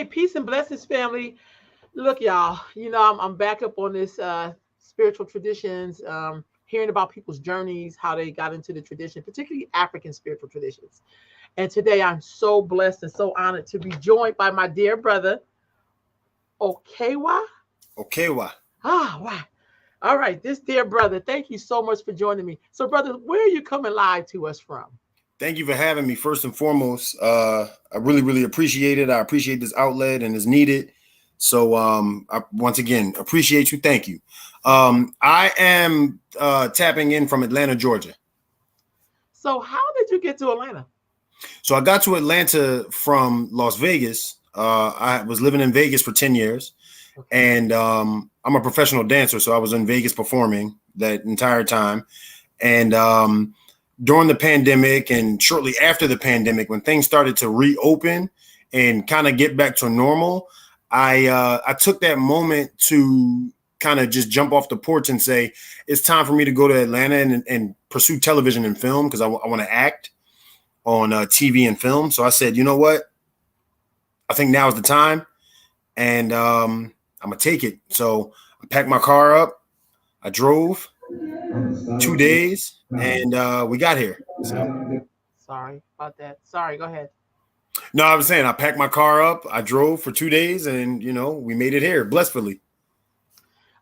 Hey, peace and blessings, family. Look, y'all, I'm back up on this spiritual traditions, hearing about people's journeys, how they got into the tradition, particularly African spiritual traditions. And today I'm so blessed and so honored to be joined by my dear brother, Okewa. Okewa. Wow. All right, this dear brother, thank you so much for joining me. So, brother, where are you coming live to us from? Thank you for having me. First and foremost, I really, really appreciate it. I appreciate this outlet and it's needed. So I once again appreciate you. Thank you. I am tapping in from Atlanta, Georgia. So, how did you get to Atlanta? So I got to Atlanta from Las Vegas. I was living in Vegas for 10 years. Okay. And I'm a professional dancer. So I was in Vegas performing that entire time. And during the pandemic and shortly after the pandemic, when things started to reopen and kind of get back to normal, I took that moment to kind of just jump off the porch and say, it's time for me to go to Atlanta and pursue television and film because I want to act on TV and film. So I said, you know what? I think now is the time. And I'm going to take it. So I packed my car up. I drove 2 days and we got here. So. Sorry about that. Sorry, go ahead. No, I was saying I packed my car up. I drove for 2 days and, we made it here blissfully.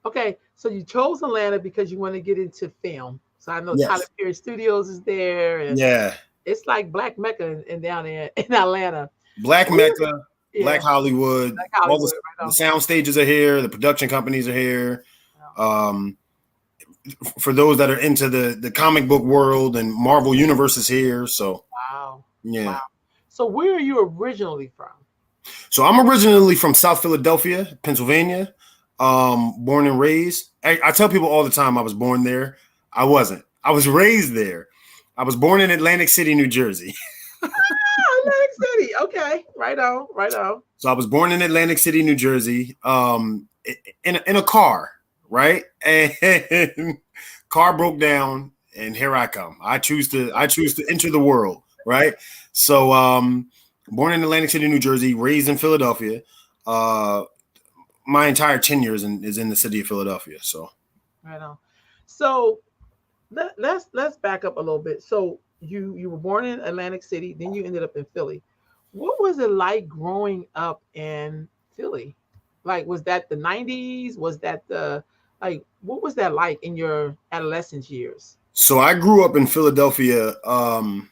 Okay. So you chose Atlanta because you want to get into film. So I know Yes. Tyler Perry Studios is there. And yeah. It's like Black Mecca in down there in Atlanta. Black Mecca, yeah. Black Hollywood. All the sound stages are here. The production companies are here. For those that are into the comic book world and Marvel Universe is here. So, wow. Yeah. Wow. So where are you originally from? So I'm originally from South Philadelphia, Pennsylvania, born and raised. I tell people all the time I was born there. I wasn't. I was raised there. I was born in Atlantic City, New Jersey. Atlantic City. Okay. Right on. Right on. So I was born in Atlantic City, New Jersey, in a car, right? And car broke down and here I come. I choose to enter the world, right? So born in Atlantic City, New Jersey, raised in Philadelphia. My entire tenure is in the city of Philadelphia. So right on. So let's back up a little bit. So you were born in Atlantic City, then you ended up in Philly. What was it like growing up in Philly? Like, was that the 90s? Was that what was that like in your adolescence years? So I grew up in Philadelphia. The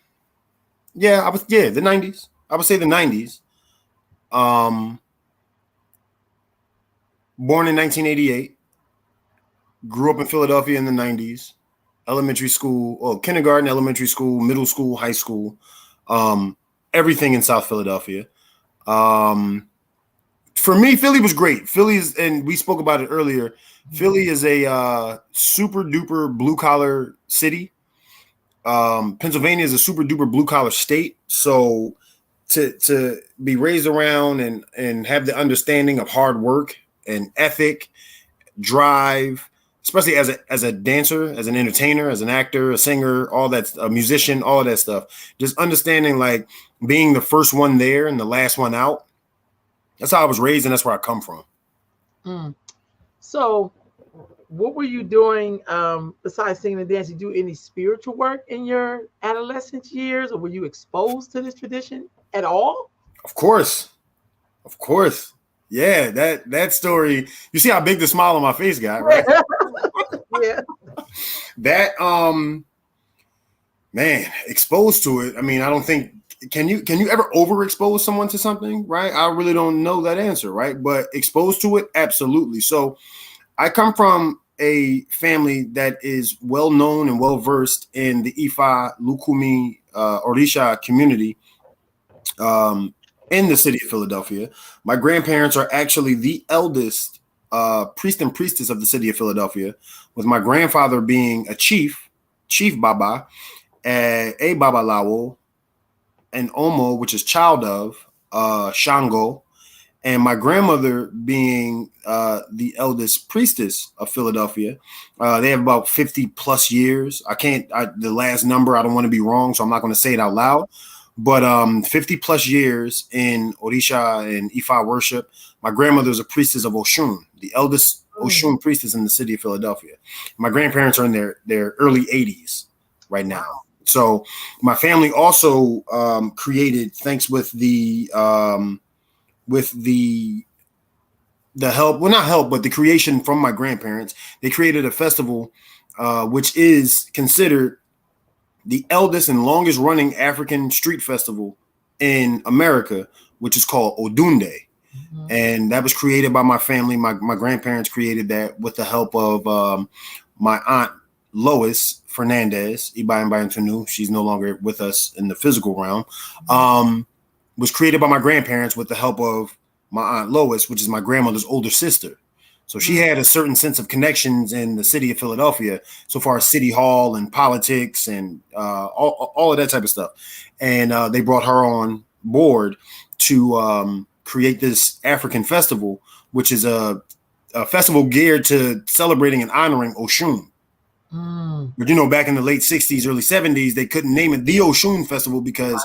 90s. I would say the 90s. Born in 1988. Grew up in Philadelphia in the 90s. Elementary school, kindergarten, elementary school, middle school, high school, everything in South Philadelphia. For me, Philly was great. And we spoke about it earlier. Philly is a super duper blue collar city. Pennsylvania is a super duper blue collar state. So to be raised around and have the understanding of hard work and ethic, drive, especially as a dancer, as an entertainer, as an actor, a singer, all that, a musician, all of that stuff. Just understanding like being the first one there and the last one out. That's how I was raised and that's where I come from. So what were you doing besides singing and dancing? Do any spiritual work in your adolescent years, or were you exposed to this tradition at all? Of course. Yeah, that story. You see how big the smile on my face got, right? Yeah. That man, exposed to it. I mean, I don't think can you ever overexpose someone to something, right? I really don't know that answer, right? But exposed to it, absolutely. So I come from a family that is well known and well versed in the Ifa, Lukumi, Orisha community. In the city of Philadelphia. My grandparents are actually the eldest priest and priestess of the city of Philadelphia, with my grandfather being a chief Baba, a Babalawo, an Omo, which is child of Shango, and my grandmother being the eldest priestess of Philadelphia. They have about 50 plus years. The last number, I don't want to be wrong, so I'm not going to say it out loud. But 50 plus years in Orisha and Ifa worship. My grandmother is a priestess of Oshun, the eldest Oshun priestess in the city of Philadelphia. My grandparents are in their early 80s right now. Wow. So my family also created, thanks with the help, well, not help, but the creation from my grandparents, they created a festival which is considered the eldest and longest running African street festival in America, which is called Odunde. Mhm. And that was created by my family. My grandparents created that with the help of my aunt Lois Fernandez, Ibayan Bayantunu. She's no longer with us in the physical realm. Was created by my grandparents with the help of my aunt Lois, which is my grandmother's older sister. So she had a certain sense of connections in the city of Philadelphia, so far as city hall and politics and all of that type of stuff. And they brought her on board to create this African festival, which is a festival geared to celebrating and honoring Oshun. Mm. But back in the late 60s, early 70s, they couldn't name it the Oshun Festival because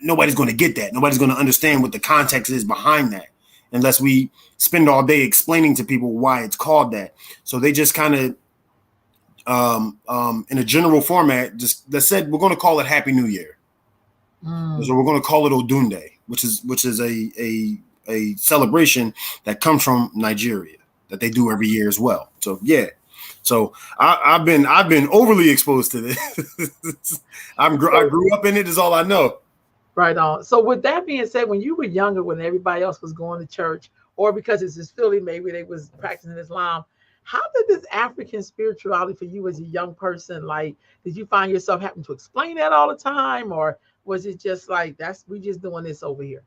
nobody's going to get that. Nobody's going to understand what the context is behind that unless we spend all day explaining to people why it's called that. So they just kind of, in a general format, just that said, we're going to call it Happy New Year. So we're going to call it Odunde, which is a celebration that comes from Nigeria that they do every year as well. So yeah. So I've been overly exposed to this. I grew up in it, is all I know. Right on. So with that being said, when you were younger, when everybody else was going to church, or because it's just Philly, maybe they was practicing Islam, how did this African spirituality for you as a young person, like, did you find yourself having to explain that all the time, or was it just like we just doing this over here?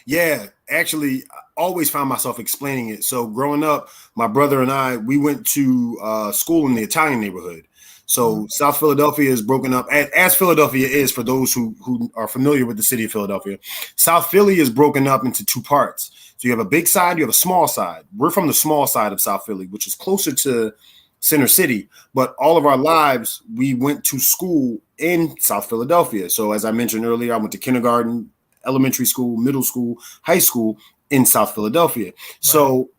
Yeah, actually, I always found myself explaining it. So growing up, my brother and I, we went to school in the Italian neighborhood. So South Philadelphia is broken up, as Philadelphia is for those who are familiar with the city of Philadelphia. South Philly is broken up into two parts. So you have a big side, you have a small side. We're from the small side of South Philly, which is closer to Center City. But all of our lives, we went to school in South Philadelphia. So as I mentioned earlier, I went to kindergarten, elementary school, middle school, high school in South Philadelphia. Right. So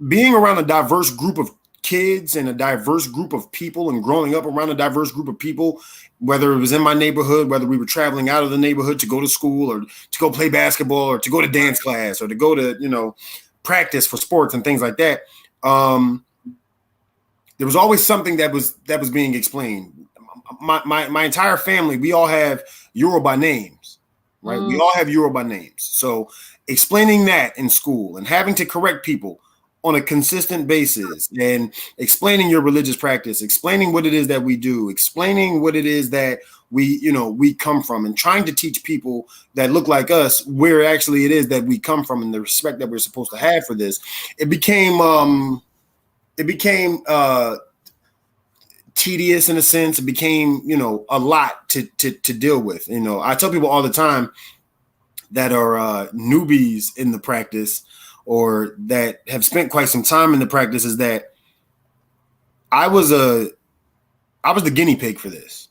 being around a diverse group of kids and a diverse group of people and growing up around a diverse group of people, whether it was in my neighborhood, whether we were traveling out of the neighborhood to go to school or to go play basketball or to go to dance class or to go to, practice for sports and things like that. There was always something that was being explained. My entire family, we all have Yoruba names, right? We all have Yoruba names. So explaining that in school and having to correct people on a consistent basis and explaining your religious practice, explaining what it is that we do, explaining what it is that we come from, and trying to teach people that look like us where actually it is that we come from and the respect that we're supposed to have for this. It became tedious in a sense. It became, a lot to deal with. I tell people all the time that are newbies in the practice or that have spent quite some time in the practice is that I was the guinea pig for this.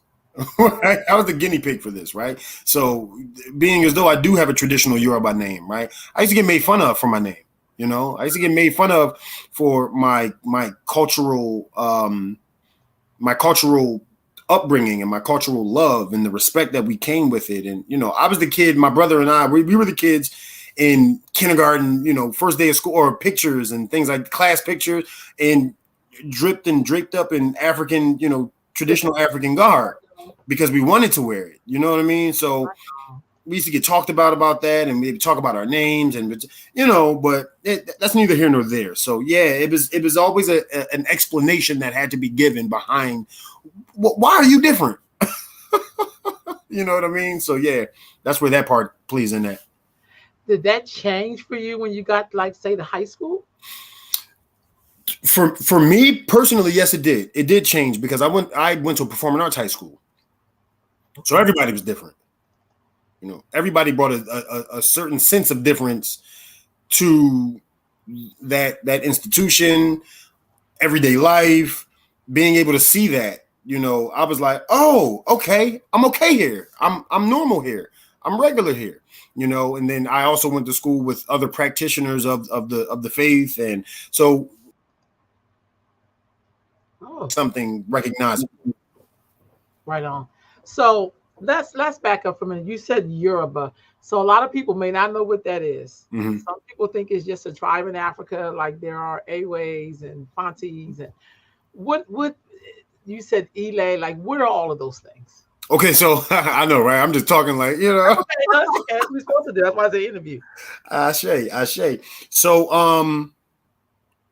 Right? I was the guinea pig for this, right? So being as though I do have a traditional Yoruba name, right? I used to get made fun of for my name. I used to get made fun of for my cultural upbringing and my cultural love and the respect that we came with it. And, I was the kid, my brother and I, we were the kids in kindergarten, first day of school, or pictures and things like class pictures, and dripped and draped up in African, traditional African garb because we wanted to wear it. You know what I mean? So we used to get talked about that, and we'd talk about our names, and but that's neither here nor there. So yeah, it was always an explanation that had to be given behind why are you different. You know what I mean? So yeah, that's where that part plays in that. Did that change for you when you got, like, say, to high school? For me personally, yes, it did. It did change because I went to a performing arts high school, so everybody was different. Everybody brought a certain sense of difference to that institution, everyday life, being able to see that I was like, oh, okay, I'm okay here. I'm normal here. I'm regular here. And then I also went to school with other practitioners of the faith, and so Oh, something recognizable. right on. So let's back up for a minute. You said Yoruba. So a lot of people may not know what that is. Mm-hmm. Some people think it's just a tribe in Africa, like there are Aways and Fantis and what you said Ile, like what are all of those things? Okay, so I know, right? I'm just talking like, That's okay, no, that's okay. We're supposed to do. That's why I say interview. Ashe. So,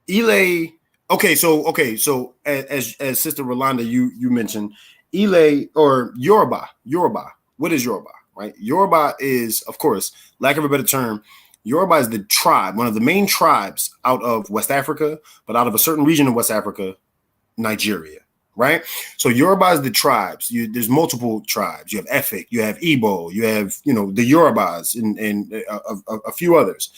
Ile. Okay, so as Sister Rolanda, you mentioned Ile or Yoruba. Yoruba. What is Yoruba? Right? Yoruba is, of course, lack of a better term, Yoruba is the tribe, one of the main tribes out of West Africa, but out of a certain region of West Africa, Nigeria. Right, so Yoruba is the tribes. There's multiple tribes. You have Efik, you have Igbo, you have the Yorubas, and a few others.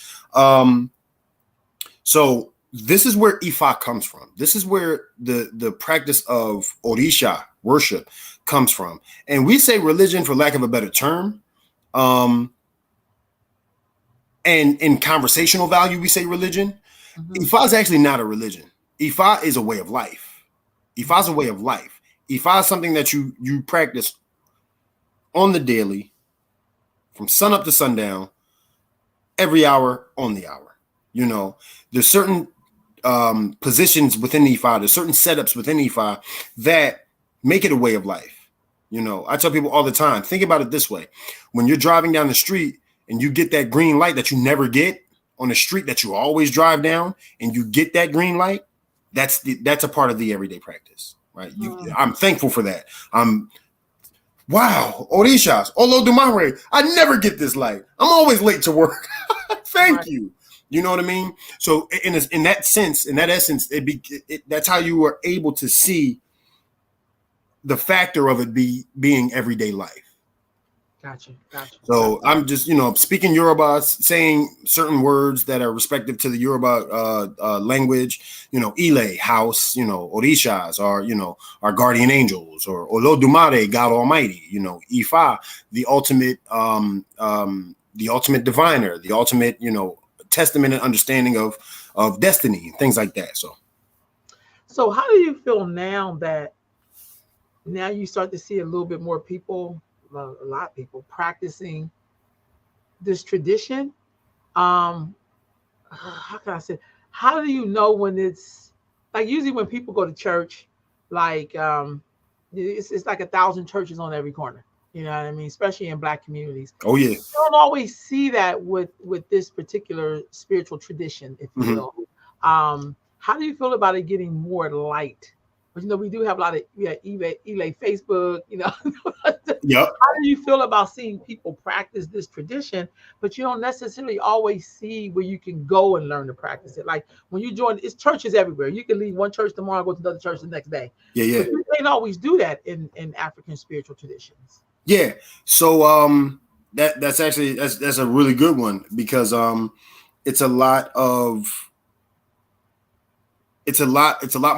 So this is where Ifa comes from. This is where the practice of Orisha worship comes from. And we say religion for lack of a better term. And in conversational value, we say religion. Mm-hmm. Ifa is actually not a religion. Ifa is a way of life. Ifa is a way of life. Ifa is something that you practice on the daily, from sun up to sundown, every hour on the hour. There's certain positions within Ifa, there's certain setups within Ifa that make it a way of life. I tell people all the time, think about it this way. When you're driving down the street and you get that green light that you never get on the street that you always drive down, and you get that green light, that's a part of the everyday practice, right? I'm thankful for that. Wow, Orishas, Olodumare, I never get this light. I'm always late to work. Thank you. You know what I mean? So in that sense, in that essence, that's how you are able to see the factor of it being everyday life. Gotcha. So I'm just, speaking Yoruba, saying certain words that are respective to the Yoruba language, Ile, house, Orishas are, our guardian angels, or Olodumare, God Almighty, Ifa, the ultimate diviner, the ultimate, testament and understanding of destiny, things like that. So how do you feel now that you start to see a little bit more people, a lot of people practicing this tradition? How can I say? How do you know when it's like, usually when people go to church, like it's like 1,000 churches on every corner. You know what I mean? Especially in Black communities. Oh yeah. You don't always see that with this particular spiritual tradition, if you will. How do you feel about it getting more light? But we do have a lot of eBay, Facebook, Yep. How do you feel about seeing people practice this tradition, but you don't necessarily always see where you can go and learn to practice it? Like when you join, it's churches everywhere. You can leave one church tomorrow, go to another church the next day. Yeah. But you can't always do that in African spiritual traditions. Yeah. So that's actually that's a really good one, because it's a lot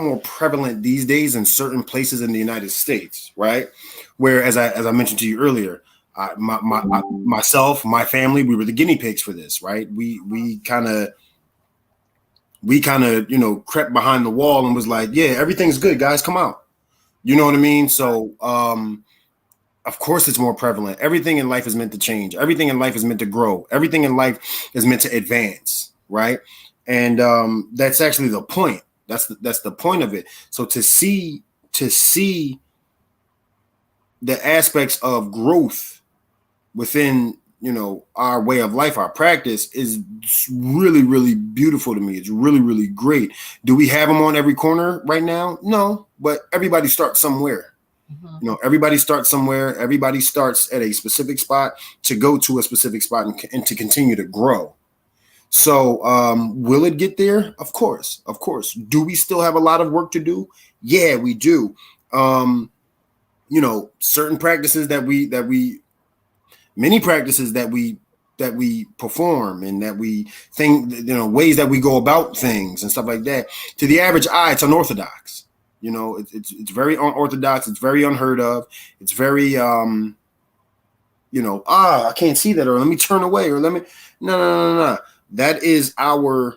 more prevalent these days in certain places in the United States, right? Where, as I mentioned to you earlier, myself, my family, we were the guinea pigs for this, right? We kind of crept behind the wall and was like, yeah, everything's good, guys, come out. You know what I mean? So of course it's more prevalent. Everything in life is meant to change. Everything in life is meant to grow. Everything in life is meant to advance, right? And that's actually the point. That's the point of it. So to see the aspects of growth within our way of life, our practice, is really, really beautiful to me. It's really, really great. Do we have them on every corner right now? No, but everybody starts somewhere. Mm-hmm. Everybody starts somewhere. Everybody starts at a specific spot to go to a specific spot and to continue to grow. So will it get there? Of course. Do we still have a lot of work to do? Yeah, we do. Certain practices many practices that we perform, and that we think, ways that we go about things and stuff like that, to the average eye, it's unorthodox. You know, it's very unorthodox. It's very unheard of. It's very I can't see that, or let me turn away, or let me no. That is our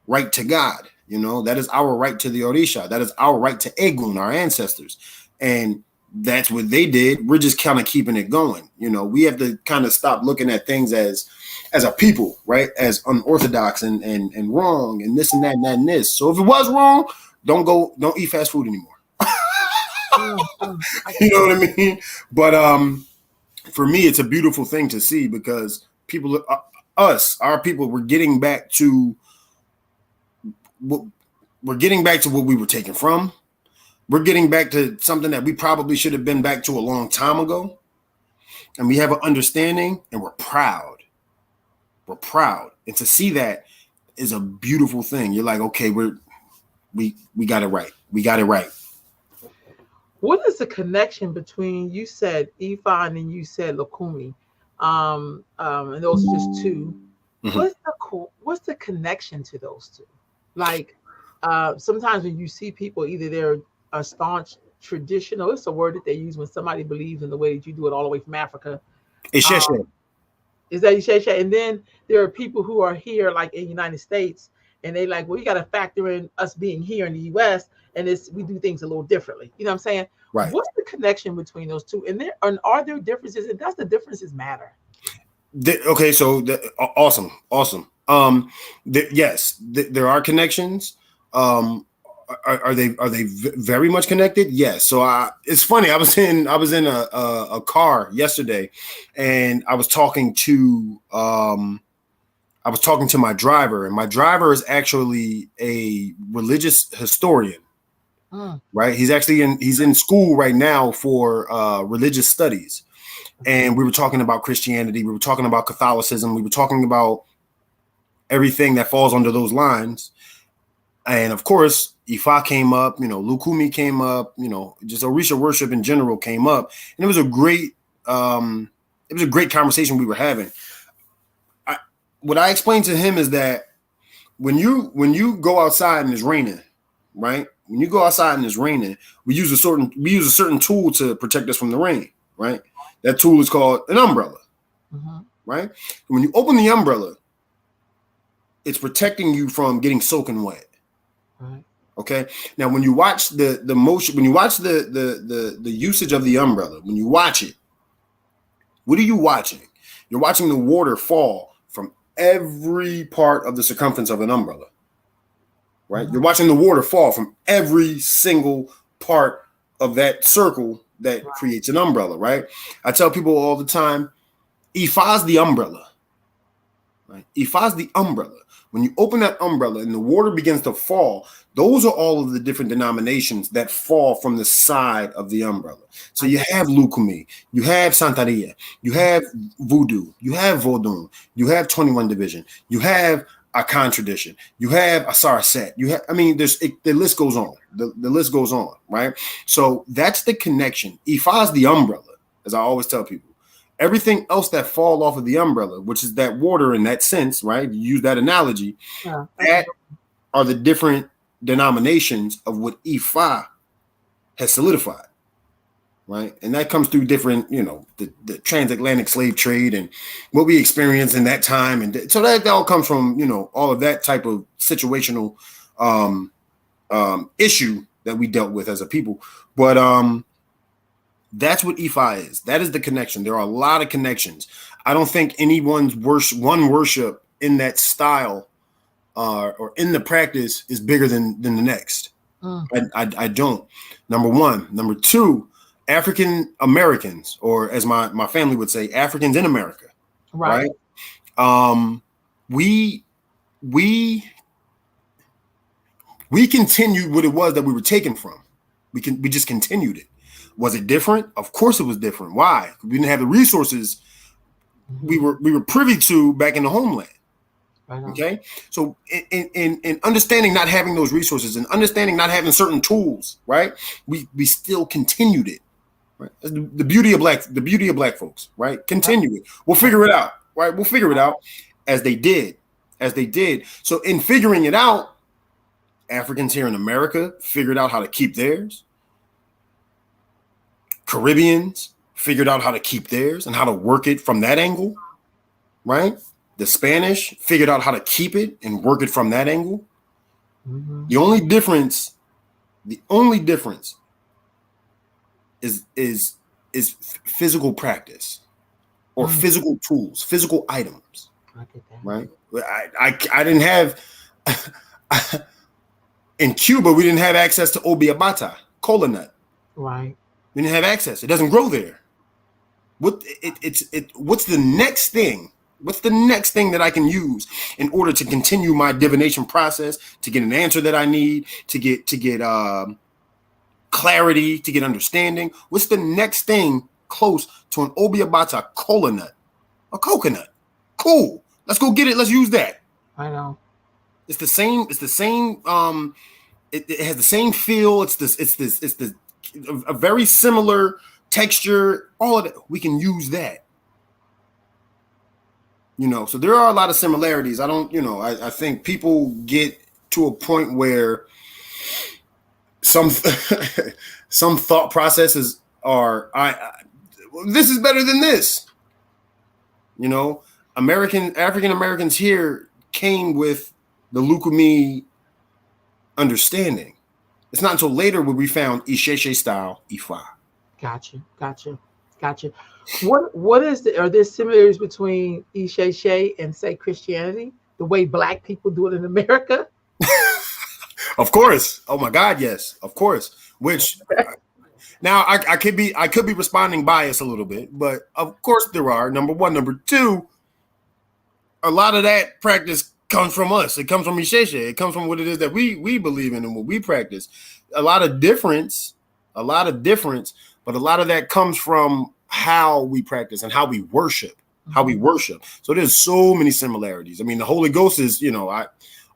right to God. You know, that is our right to the Orisha. That is our right to Egun, our ancestors. And that's what they did. We're just kind of keeping it going. You know, we have to kind of stop looking at things as a people, right? As unorthodox and wrong and this and that and that and this. So if it was wrong, don't eat fast food anymore. You know what I mean? But for me, it's a beautiful thing to see because people, our people, we're getting back to what we were taken from. We're getting back to something that we probably should have been back to a long time ago. And we have an understanding and we're proud. We're proud. And to see that is a beautiful thing. You're like, okay, we got it right. We got it right. What is the connection between, you said Ifa and then you said Lukumi, and those are just two. Mm-hmm. What's the connection to those two? Like sometimes when you see people, either they're a staunch traditional, it's a word that they use when somebody believes in the way that you do it all the way from Africa. Is that Ishesha? And then there are people who are here, like in the United States, and they like, well, you got to factor in us being here in the U.S. and we do things a little differently. You know what I'm saying? Right. What's the connection between those two? And are there differences? And does the differences matter? Okay, so awesome. Yes, there are connections. Are they very much connected? Yes. So it's funny. I was in a car yesterday, and I was talking to my driver, and my driver is actually a religious historian. Right. He's in school right now for religious studies. And we were talking about Christianity. We were talking about Catholicism. We were talking about everything that falls under those lines. And of course, Ifa came up, Lukumi came up, just Orisha worship in general came up. And it was a great conversation we were having. What I explained to him is that when you go outside and it's raining, right? When you go outside and it's raining, we use a certain tool to protect us from the rain, right? That tool is called an umbrella, right? And when you open the umbrella, it's protecting you from getting soaking wet. Right. Okay. Now, when you watch the motion, when you watch the usage of the umbrella, when you watch it, what are you watching? You're watching the water fall from every part of the circumference of an umbrella. Right? You're watching the water fall from every single part of that circle that creates an umbrella, right? I tell people all the time, Ifa's the umbrella. Right? Ifa's the umbrella. When you open that umbrella and the water begins to fall, those are all of the different denominations that fall from the side of the umbrella. So you have Lukumi, you have Santeria, you have Voodoo, you have Vodun, you have 21 Division, you have Akan tradition, you have Asar Set, the list goes on. The list goes on, right? So that's the connection. Ifa's the umbrella, as I always tell people. Everything else that fall off of the umbrella, which is that water in that sense, right? You use that analogy, that are the different denominations of what Ifa has solidified, right? And that comes through different, the transatlantic slave trade and what we experienced in that time. And so that all comes from, all of that type of situational issue that we dealt with as a people. But that's what Ifa is. That is the connection. There are a lot of connections. I don't think anyone's worship in that style or in the practice is bigger than the next. I don't. Number one. Number two, African Americans, or as my family would say, Africans in America. Right. We continued what it was that we were taken from. We just continued it. Was it different? Of course it was different. Why? We didn't have the resources we were privy to back in the homeland. Okay. So in understanding not having those resources and understanding not having certain tools, right? We still continued it. Right. That's the beauty of black folks, right? Continue it. We'll figure it out. Right. We'll figure it out as they did. So in figuring it out, Africans here in America figured out how to keep theirs. Caribbeans figured out how to keep theirs and how to work it from that angle, right? The Spanish figured out how to keep it and work it from that angle. Mm-hmm. The only difference is physical practice or physical tools, physical items. I get that. Right? I didn't have in Cuba, we didn't have access to obiabata, cola nut. Right. We didn't have access. It doesn't grow there. What's the next thing? What's the next thing that I can use in order to continue my divination process, to get an answer that I need, to get clarity, to get understanding? What's the next thing close to an obiabata cola nut? A coconut. Cool. Let's go get it. Let's use that. I know. It's the same. It's the same. It has the same feel. It's a very similar texture. All of that. We can use that. So there are a lot of similarities. I think people get to a point where some thought processes are, this is better than this. African Americans here came with the Lukumi understanding. It's not until later where we found Isheshe style Ifa. Gotcha. Are there similarities between Isheshe and, say, Christianity? The way Black people do it in America? Of course. Oh my God, yes. Of course. Which now I could be responding biased a little bit, but of course there are. Number one. Number two, a lot of that practice comes from us. It comes from Isheshe. It comes from what it is that we believe in and what we practice. A lot of difference, but a lot of that comes from how we practice and how we worship. So there's so many similarities. I mean, the Holy Ghost is,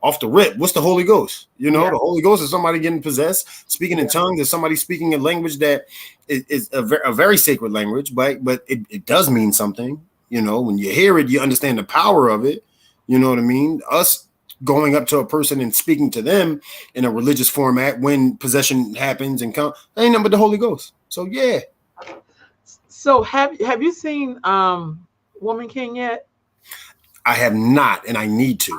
off the rip. What's the Holy Ghost? The Holy Ghost is somebody getting possessed, speaking in tongues, is somebody speaking a language that is a very sacred language, but it does mean something. When you hear it, you understand the power of it. You know what I mean? Us going up to a person and speaking to them in a religious format when possession happens and ain't nothing but the Holy Ghost. So yeah. So have you seen Woman King yet? I have not, and I need to.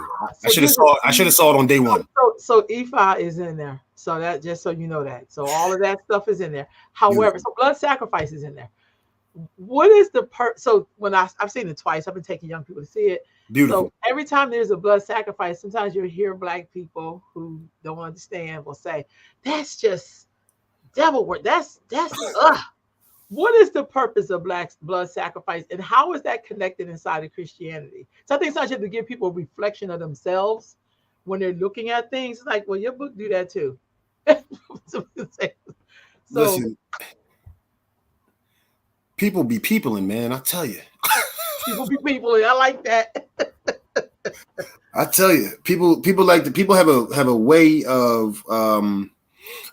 I should have saw it on day one. So Ifa is in there. So that, just so you know that. So all of that stuff is in there. However, so blood sacrifice is in there. What is the so when I've seen it twice, I've been taking young people to see it. Beautiful. So every time there's a blood sacrifice, sometimes you'll hear Black people who don't understand will say, "That's just devil work. That's What is the purpose of Black blood sacrifice, and how is that connected inside of Christianity? So I think sometimes you have to give people a reflection of themselves when they're looking at things. It's like, well, your book do that too. So listen, people be peopling, man. I tell you. People be peopling. I like that. I tell you, people have a way of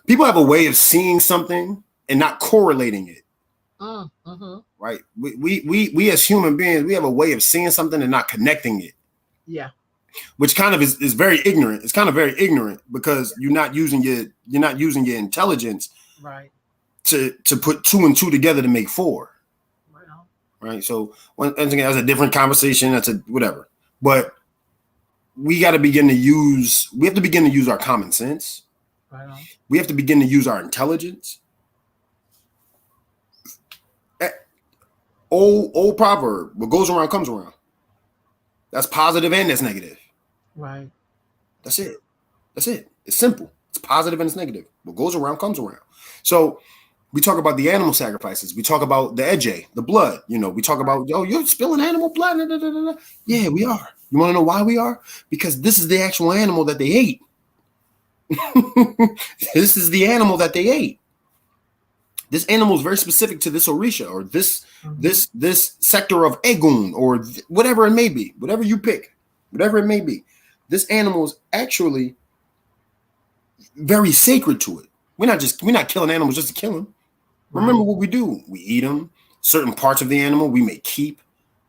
people have a way of seeing something and not correlating it. Mm-hmm. Right. We as human beings, we have a way of seeing something and not connecting it. Yeah. Which kind of is very ignorant. It's kind of very ignorant because you're not using your intelligence, right, to put 2 and 2 together to make 4. Right on. Right. So once again, that's a different conversation. That's a whatever. But we have to begin to use our common sense. Right on. We have to begin to use our intelligence. Old proverb, what goes around comes around. That's positive and that's negative. Right. That's it. It's simple. It's positive and it's negative. What goes around comes around. So we talk about the animal sacrifices. We talk about the eje, the blood. We talk about, you're spilling animal blood. Da, da, da, da. Yeah, we are. You want to know why we are? Because this is the actual animal that they ate. This is the animal that they ate. This animal is very specific to this Orisha or this sector of Egun or whatever it may be, whatever you pick, whatever it may be. This animal is actually very sacred to it. We're not killing animals just to kill them. Remember what we do. We eat them. Certain parts of the animal we may keep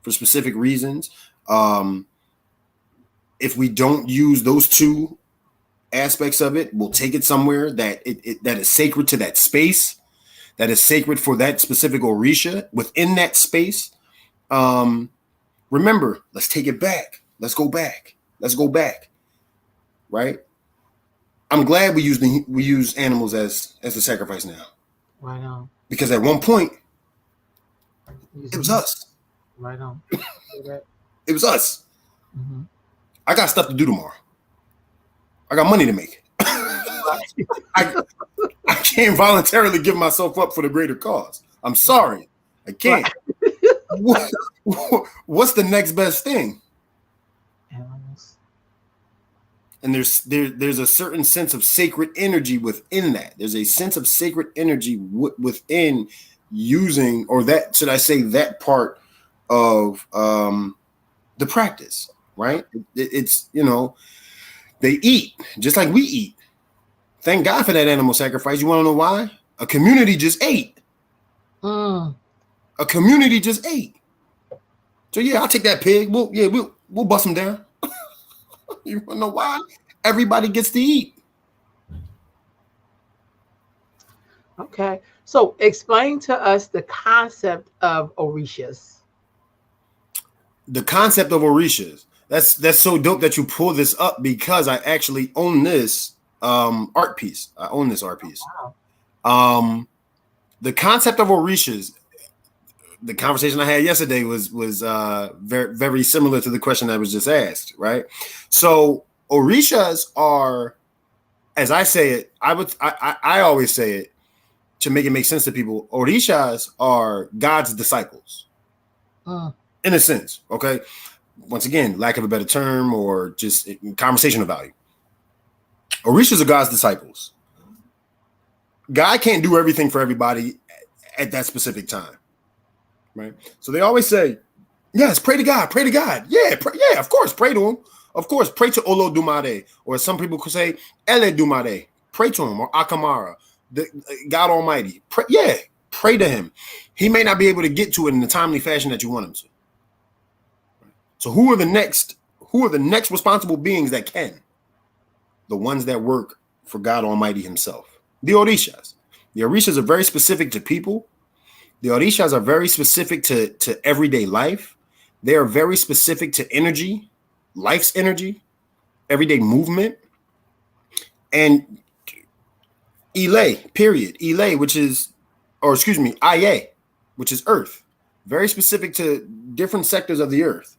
for specific reasons. If we don't use those two aspects of it. We'll take it somewhere that that is sacred to that space, that is sacred for that specific Orisha within that space. Remember, let's take it back. Let's go back. Let's go back. Right? I'm glad we use animals as the sacrifice now. Right on. Because at one point, it was us. Right on. It was us. Mm-hmm. I got stuff to do tomorrow. I got money to make. I can't voluntarily give myself up for the greater cause. I'm sorry. I can't. What's the next best thing? Animals. And there's a certain sense of sacred energy within that. There's a sense of sacred energy within using, or that, should I say, that part of the practice, right? It's, they eat just like we eat. Thank God for that animal sacrifice. You want to know why? A community just ate. A community just ate. So yeah, I'll take that pig. We'll bust him down. You want to know why? Everybody gets to eat. Okay. So explain to us the concept of Orishas. The concept of Orishas. That's so dope that you pull this up, because I actually own this art piece. I own this art piece. Wow. The concept of Orishas, the conversation I had yesterday was very, very similar to the question that was just asked, right? So Orishas are, as I say it, I always say it to make it make sense to people. Orishas are God's disciples, in a sense. Okay. Once again, lack of a better term, or just conversational value. Orishas are God's disciples. God can't do everything for everybody at that specific time, right? So they always say, yes, pray to God, pray to God. Yeah, of course, pray to him. Of course, pray to Olodumare, or some people could say Eledumare. Pray to him, or Akamara, the God Almighty. Pray to him. He may not be able to get to it in the timely fashion that you want him to. So who are the next responsible beings that can? The ones that work for God Almighty himself. The Orishas. The Orishas are very specific to people. The Orishas are very specific to everyday life. They are very specific to energy, life's energy, everyday movement. And Ile, period. Ile, Ia, which is earth. Very specific to different sectors of the earth.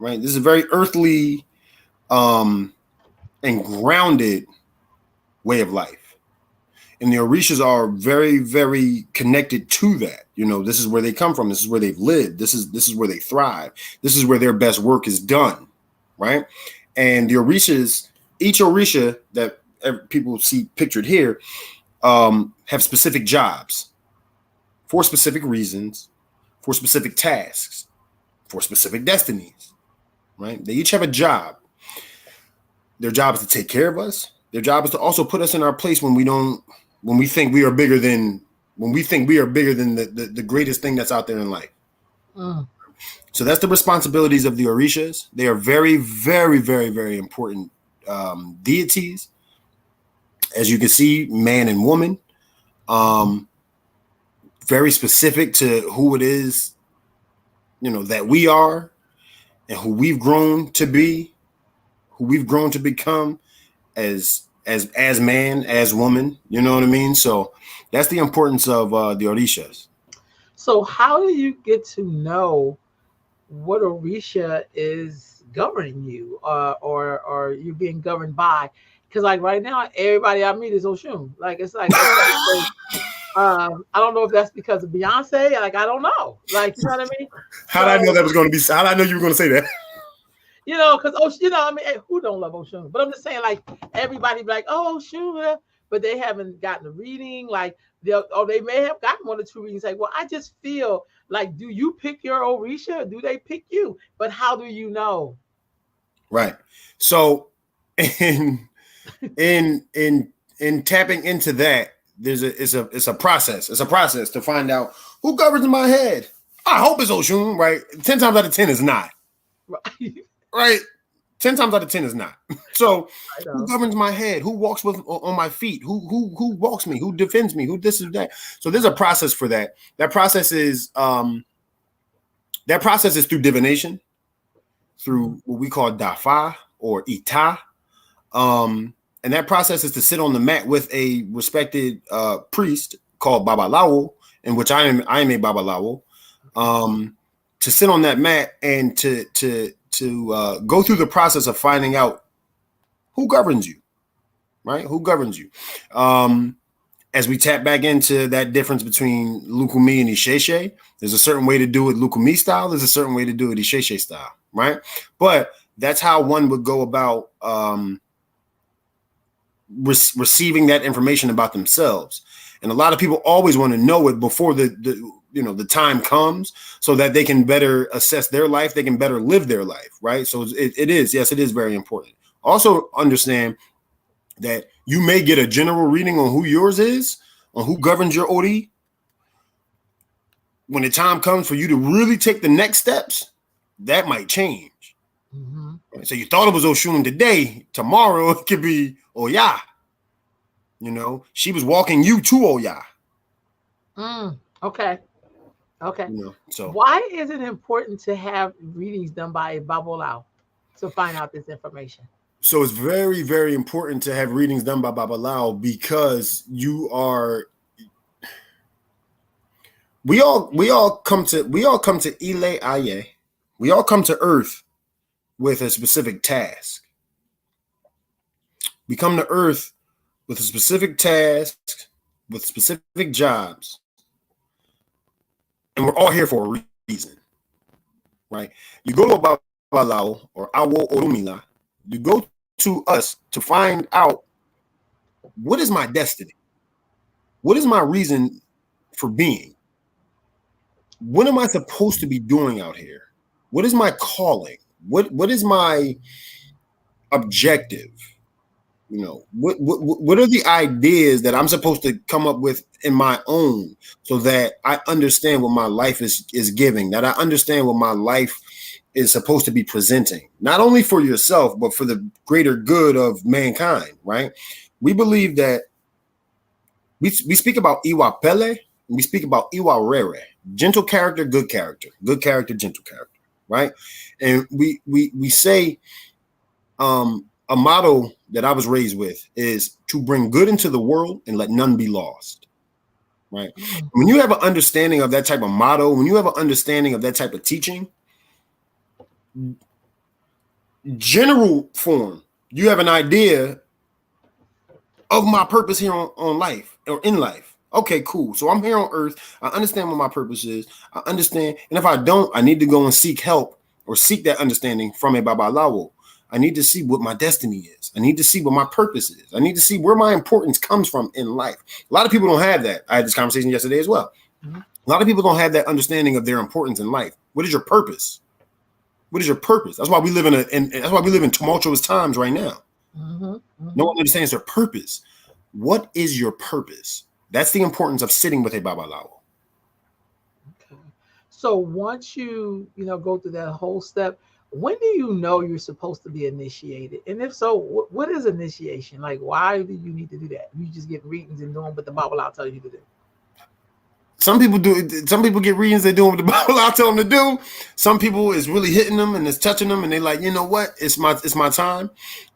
Right? This is a very earthly and grounded way of life. And the Orishas are very, very connected to that. This is where they come from. This is where they've lived. This is where they thrive. This is where their best work is done. Right? And the Orishas, each Orisha that people see pictured here, have specific jobs for specific reasons, for specific tasks, for specific destinies. Right? They each have a job. Their job is to take care of us. Their job is to also put us in our place when we think we are bigger than the greatest thing that's out there in life. So that's the responsibilities of the Orishas. They are very, very, very, very important deities. As you can see, man and woman. Very specific to who it is, that we are, and who we've grown to be, who we've grown to become as man, as woman, you know what I mean? So that's the importance of the Orishas. So how do you get to know what Orisha is governing you, or you being governed by? Because like right now, everybody I meet is Oshun. Like it's like I don't know if that's because of Beyonce. Like I don't know. Like you know what I mean? How did I know that was going to be? How did I know you were going to say that? Because who don't love Oshun? But I'm just saying, like everybody be like, oh Oshun, but they haven't gotten a reading. Like they may have gotten 1 or 2 readings. Like, well, I just feel like, do you pick your Orisha? Or do they pick you? But how do you know? Right. So in tapping into that, it's a process. It's a process to find out who governs in my head. I hope it's Oshun, right? 10 times out of 10 is not. Right. Right? 10 times out of 10 is not. So I who know. governs my head? Who walks with on my feet? Who walks me? Who defends me? Who this is that? So there's a process for that. That process is through divination, through what we call dafa or ita. And that process is to sit on the mat with a respected priest called Babalawo, in which I am a Babalawo, to sit on that mat and to go through the process of finding out who governs you, right? Who governs you? As we tap back into that difference between Lukumi and Isheshe, there's a certain way to do it Lukumi style. There's a certain way to do it Isheshe style, right? But that's how one would go about receiving that information about themselves. And a lot of people always want to know it before the time comes, so that they can better assess their life. They can better live their life, right? So it is very important. Also understand that you may get a general reading on who yours is, on who governs your OD. When the time comes for you to really take the next steps, that might change. Mm-hmm. So you thought it was Oshun today, tomorrow it could be Oya. You know, she was walking you to Oya. Okay. Okay. You know, so why is it important to have readings done by a Babalao to find out this information? So it's very, very important to have readings done by Babalao, because we all come to Ile Aye. We all come to Earth with a specific task. We come to Earth with a specific task, with specific jobs, and we're all here for a reason, right? You go to Babalao or Awo Orumila. You go to us to find out, what is my destiny? What is my reason for being? What am I supposed to be doing out here? What is my calling? What is my objective? You know, what are the ideas that I'm supposed to come up with in my own, so that I understand what my life is giving, that I understand what my life is supposed to be presenting, not only for yourself, but for the greater good of mankind, right? We believe that we speak about Iwa Pele, and we speak about Iwa Rere, gentle character, gentle character, right? And we say a motto that I was raised with is to bring good into the world and let none be lost, right? When you have an understanding of that type of motto, when you have an understanding of that type of teaching, general form, you have an idea of my purpose here on life or in life. Okay, cool. So I'm here on Earth. I understand what my purpose is. I understand. And if I don't, I need to go and seek help or seek that understanding from a Babalawo. I need to see what my destiny is. I need to see what my purpose is. I need to see where my importance comes from in life. A lot of people don't have that. I had this conversation yesterday as well. Mm-hmm. A lot of people don't have that understanding of their importance in life. What is your purpose? What is your purpose? That's why we live in tumultuous times right now. Mm-hmm. Mm-hmm. No one understands their purpose. What is your purpose? That's the importance of sitting with a Babalawo. Okay. So once you go through that whole step, when do you know you're supposed to be initiated? And if so, what is initiation? Like, why do you need to do that? You just get readings and doing what the Babalawo tells you to do. Some people do. Some people get readings. They do what the Babalawo tell them to do. Some people is really hitting them and it's touching them, and they like, you know what? It's my time.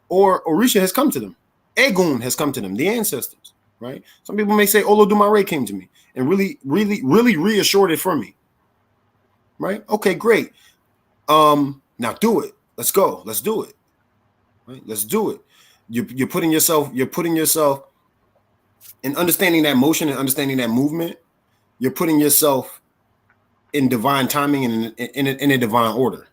Or Orisha has come to them. Egun has come to them. The ancestors, right? Some people may say Olodumare came to me and really reassured it for me. Right? Okay, great. Now do it. Let's go. Let's do it. Right? Let's do it. You're putting yourself in understanding that motion and understanding that movement. You're putting yourself in divine timing and in a divine order.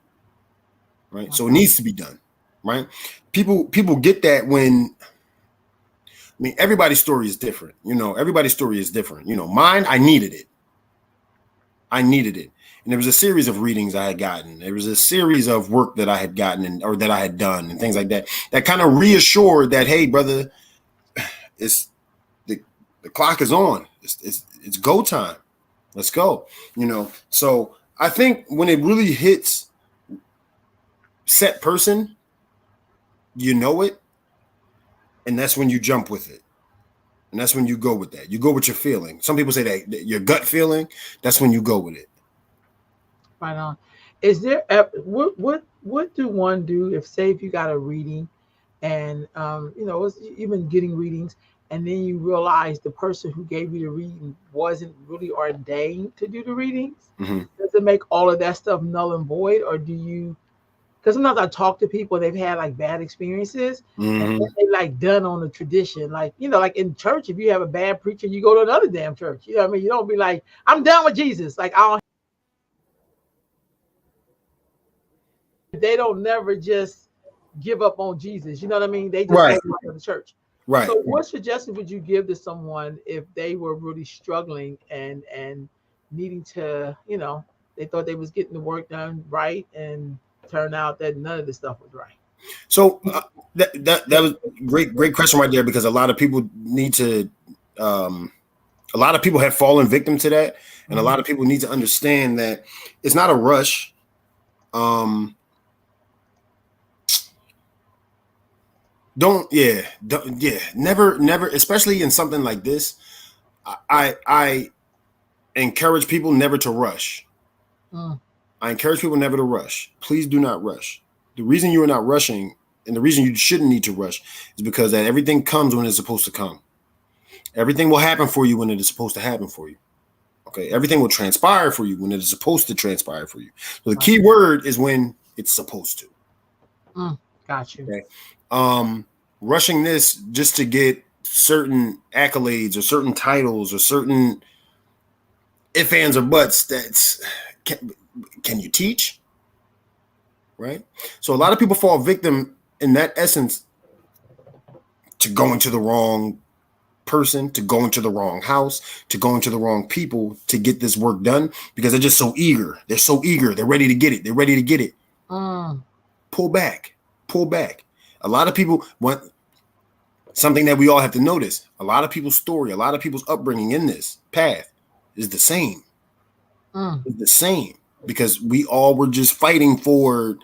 Right? Okay. So it needs to be done. Right? People get that when, I mean, everybody's story is different. Everybody's story is different. Mine, I needed it. And there was a series of readings I had gotten. There was a series of work that I had gotten or that I had done and things like that kind of reassured that, hey, brother, it's the clock is on. It's go time. Let's go. So I think when it really hits set person, you know it, and that's when you jump with it. And that's when you go with that. You go with your feeling. Some people say that your gut feeling, that's when you go with it. Right on. Is there what do one do if, say, if you got a reading and you've been getting readings, and then you realize the person who gave you the reading wasn't really ordained to do the readings? Mm-hmm. Does it make all of that stuff null and void, or do you? Because sometimes I talk to people, they've had like bad experiences, and Mm-hmm. then they like done on the tradition, like like in church, if you have a bad preacher, you go to another damn church. You know what I mean? You don't be like, I'm done with Jesus. Like, I don't. They don't never just give up on Jesus. You know what I mean? They just go Right. to the church. Right. So, what suggestion would you give to someone if they were really struggling and needing to, they thought they was getting the work done right, and turned out that none of the stuff was right? So that was great question right there, because a lot of people need to a lot of people have fallen victim to that, and a lot of people need to understand that it's not a rush. Never, especially in something like this. I encourage people never to rush. Mm. I encourage people never to rush. Please do not rush. The reason you are not rushing, and the reason you shouldn't need to rush, is because that everything comes when it's supposed to come. Everything will happen for you when it is supposed to happen for you. Okay, everything will transpire for you when it is supposed to transpire for you. So the key word is when it's supposed to. Got you. Okay. Rushing this just to get certain accolades or certain titles or certain ifs, ands, or buts. Can you teach? Right. So a lot of people fall victim in that essence to going to the wrong person, to go into the wrong house, to go into the wrong people to get this work done, because they're just so eager. They're so eager. They're ready to get it. They're ready to get it. Pull back. Pull back. A lot of people want something that we all have to notice. A lot of people's story, a lot of people's upbringing in this path is the same. It's the same, because we all were just fighting for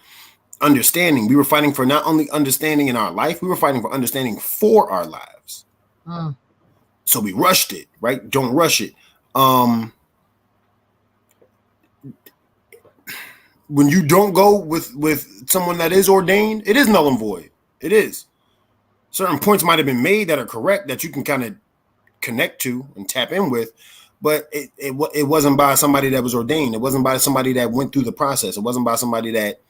understanding. We were fighting for not only understanding in our life, we were fighting for understanding for our lives. So we rushed it, right? Don't rush it. When you don't go with someone that is ordained, it is null and void. It is. Certain points might have been made that are correct, that you can kind of connect to and tap in with, but it wasn't by somebody that was ordained. It wasn't by somebody that went through the process. It wasn't by somebody that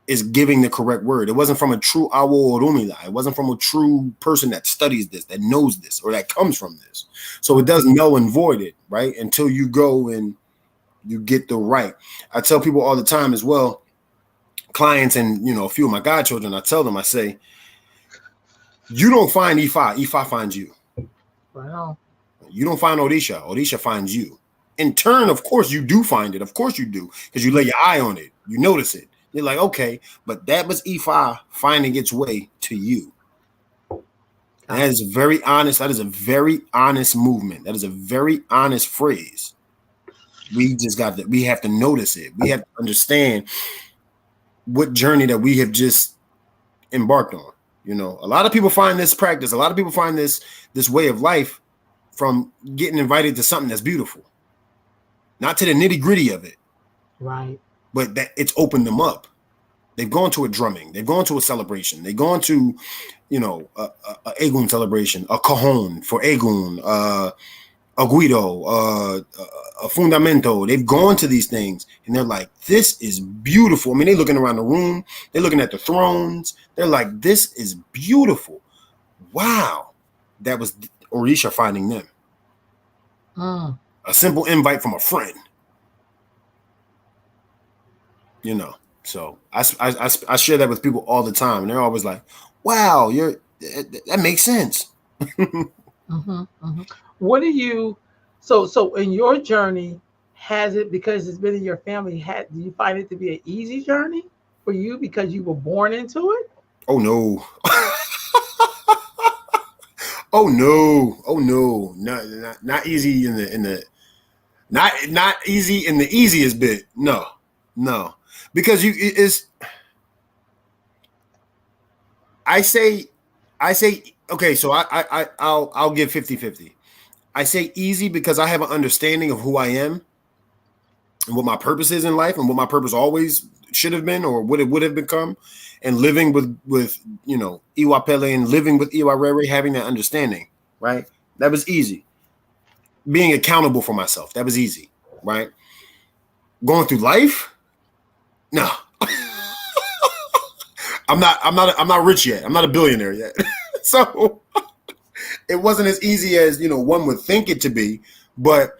is giving the correct word. It wasn't from a true awo orumila. It wasn't from a true person that studies this, that knows this, or that comes from this. So it does null and void it, right? Until you go and you get the right. I tell people all the time as well, clients and a few of my godchildren, I tell them, I say, you don't find Ifa, Ifa finds you. Wow. You don't find Odisha, Odisha finds you. In turn, of course, you do find it. Of course you do, because you lay your eye on it. You notice it. You're like, okay, but that was Ifa finding its way to you. And that is very honest. That is a very honest movement. That is a very honest phrase. We just got that. We have to notice it. We have to understand what journey that we have just embarked on. A lot of people find this practice. A lot of people find this way of life from getting invited to something that's beautiful, not to the nitty gritty of it. Right. But that it's opened them up. They've gone to a drumming. They've gone to a celebration. They've gone to, a Egun celebration, a cajon for Egun, a Guido, a Fundamento. They've gone to these things, and they're like, this is beautiful. I mean, they're looking around the room. They're looking at the thrones. They're like, this is beautiful. Wow. That was Orisha finding them. A simple invite from a friend. So I share that with people all the time, and they're always like, wow, that makes sense. What do you so in your journey, has it, because it's been in your family, do you find it to be an easy journey for you because you were born into it? Oh no. Oh no. Not easy in the not easy in the easiest bit. No. Because it's I say, okay, so I'll give 50-50. I say easy because I have an understanding of who I am and what my purpose is in life and what my purpose always should have been or what it would have become. And living with Iwa Pele and living with Iwa Rere, having that understanding, right? That was easy. Being accountable for myself, that was easy, right? Going through life, no. I'm not rich yet. I'm not a billionaire yet. So it wasn't as easy as, one would think it to be. But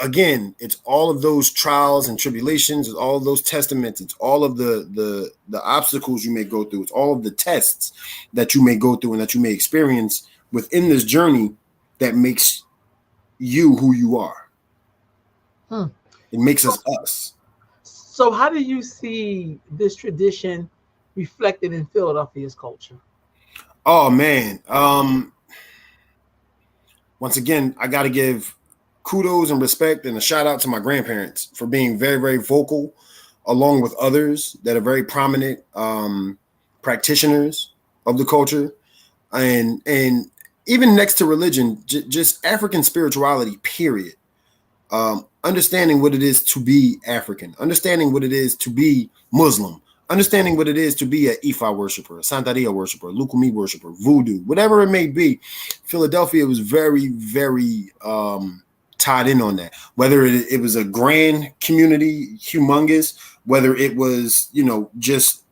again, it's all of those trials and tribulations, it's all of those testaments, it's all of the obstacles you may go through, it's all of the tests that you may go through and that you may experience within this journey that makes you who you are. It makes us. So how do you see this tradition reflected in Philadelphia's culture? Oh man. Once again, I got to give kudos and respect and a shout out to my grandparents for being very, very vocal, along with others that are very prominent practitioners of the culture, and even next to religion, just African spirituality. Period. Understanding what it is to be African, understanding what it is to be Muslim, understanding what it is to be a Ifa worshiper, a Santeria worshiper, Lukumi worshiper, voodoo, whatever it may be. Philadelphia was very, very tied in on that. Whether it was a grand community, humongous, whether it was, just